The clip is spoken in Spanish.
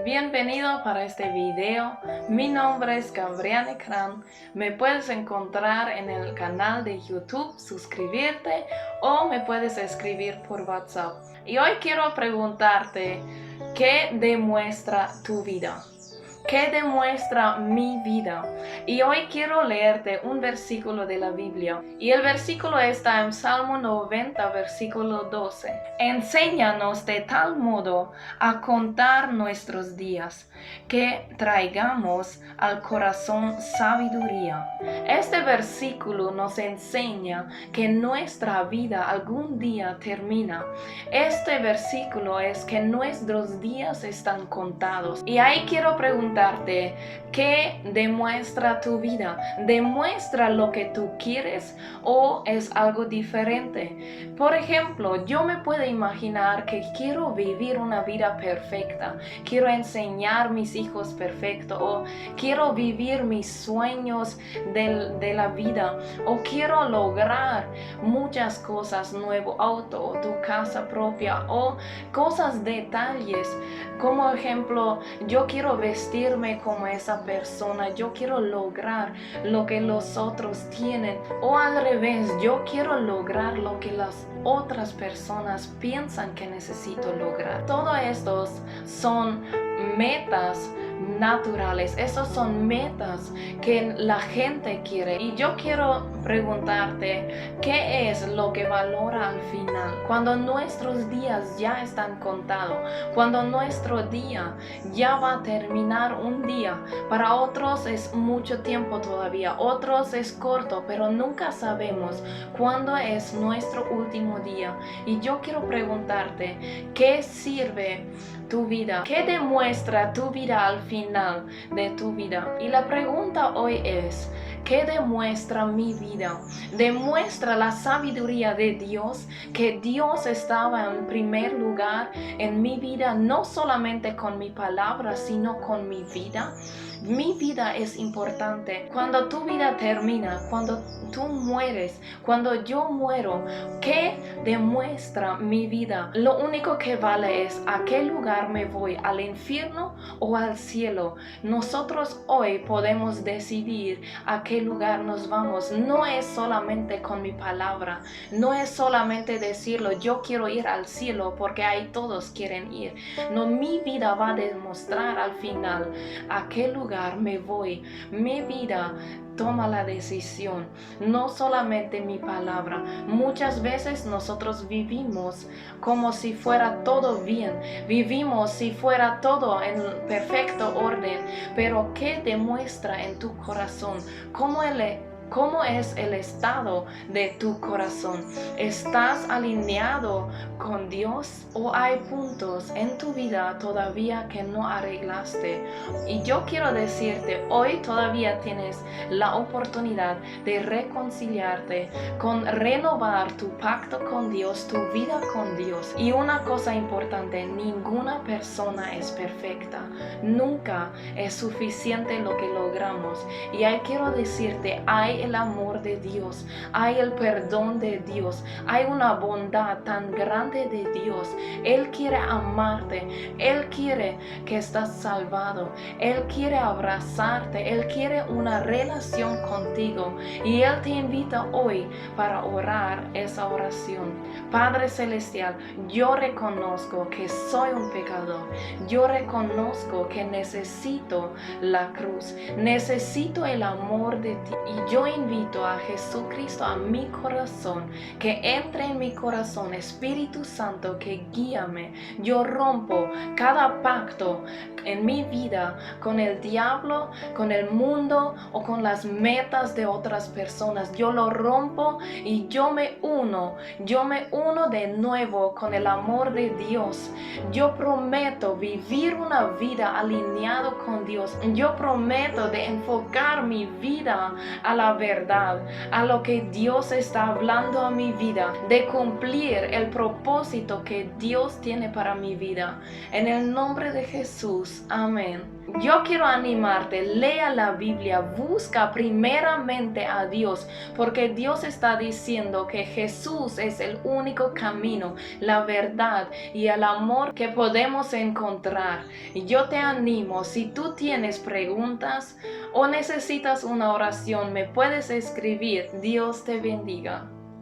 Bienvenido para este video. Mi nombre es Gabriela Kran. Me puedes encontrar en el canal de YouTube, suscribirte o me puedes escribir por WhatsApp. Y hoy quiero preguntarte, ¿qué demuestra tu vida? ¿Qué demuestra mi vida? Y hoy quiero leerte un versículo de la Biblia. Y el versículo está en Salmo 90, versículo 12. Enséñanos de tal modo a contar nuestros días, que traigamos al corazón sabiduría. Este versículo nos enseña que nuestra vida algún día termina. Este versículo es que nuestros días están contados. Y ahí quiero preguntarte, ¿qué demuestra tu vida? ¿Demuestra lo que tú quieres o es algo diferente? Por ejemplo, yo me puedo imaginar que quiero vivir una vida perfecta, quiero enseñar a mis hijos perfecto, o quiero vivir mis sueños de la vida, o quiero lograr muchas cosas, nuevo auto, o tu casa propia, o cosas, detalles. Como ejemplo, yo quiero vestirme como esa persona, yo quiero lograr lo que los otros tienen, o al revés, yo quiero lograr lo que las otras personas piensan que necesito lograr. Todos estos son metas naturales, esos son metas que la gente quiere. Y yo quiero preguntarte, ¿qué es lo que valora al final? Cuando nuestros días ya están contados, cuando nuestro día ya va a terminar un día, para otros es mucho tiempo todavía, otros es corto, pero nunca sabemos cuándo es nuestro último día. Y yo quiero preguntarte, ¿qué sirve tu vida? ¿Qué demuestra tu vida al final de tu vida? Y la pregunta hoy es, ¿qué demuestra mi vida? Demuestra la sabiduría de Dios, que Dios estaba en primer lugar en mi vida, no solamente con mi palabra, sino con mi vida. Mi vida es importante. Cuando tu vida termina, cuando tú mueres, cuando yo muero, ¿qué demuestra mi vida? Lo único que vale es a qué lugar me voy, al infierno o al cielo. Nosotros hoy podemos decidir a qué lugar nos vamos. No es solamente con mi palabra, no es solamente decirlo, yo quiero ir al cielo porque ahí todos quieren ir. No, mi vida va a demostrar al final a qué lugar me voy. Mi vida toma la decisión, no solamente mi palabra. Muchas veces nosotros vivimos como si fuera todo bien, vivimos si fuera todo en perfecto orden, pero ¿qué demuestra en tu corazón? ¿Cómo es el estado de tu corazón? ¿Estás alineado con Dios o hay puntos en tu vida todavía que no arreglaste? Y yo quiero decirte, hoy todavía tienes la oportunidad de reconciliarte, con renovar tu pacto con Dios, tu vida con Dios. Y una cosa importante, ninguna persona es perfecta. Nunca es suficiente lo que logramos. Y ahí quiero decirte, hay el amor de Dios, hay el perdón de Dios, hay una bondad tan grande de Dios. Él quiere amarte, Él quiere que estás salvado, Él quiere abrazarte, Él quiere una relación contigo y Él te invita hoy para orar esa oración. Padre Celestial, yo reconozco que soy un pecador, yo reconozco que necesito la cruz, necesito el amor de ti y yo invito a Jesucristo a mi corazón, que entre en mi corazón, Espíritu Santo, que guíame. Yo rompo cada pacto en mi vida con el diablo, con el mundo o con las metas de otras personas. Yo lo rompo y yo me uno de nuevo con el amor de Dios. Yo prometo vivir una vida alineada con Dios. Yo prometo de enfocar mi vida a la la verdad, a lo que Dios está hablando a mi vida, de cumplir el propósito que Dios tiene para mi vida. En el nombre de Jesús, amén. Yo quiero animarte, lea la Biblia, busca primeramente a Dios, porque Dios está diciendo que Jesús es el único camino, la verdad y el amor que podemos encontrar. Y yo te animo, si tú tienes preguntas o necesitas una oración, me puedes escribir. Dios te bendiga.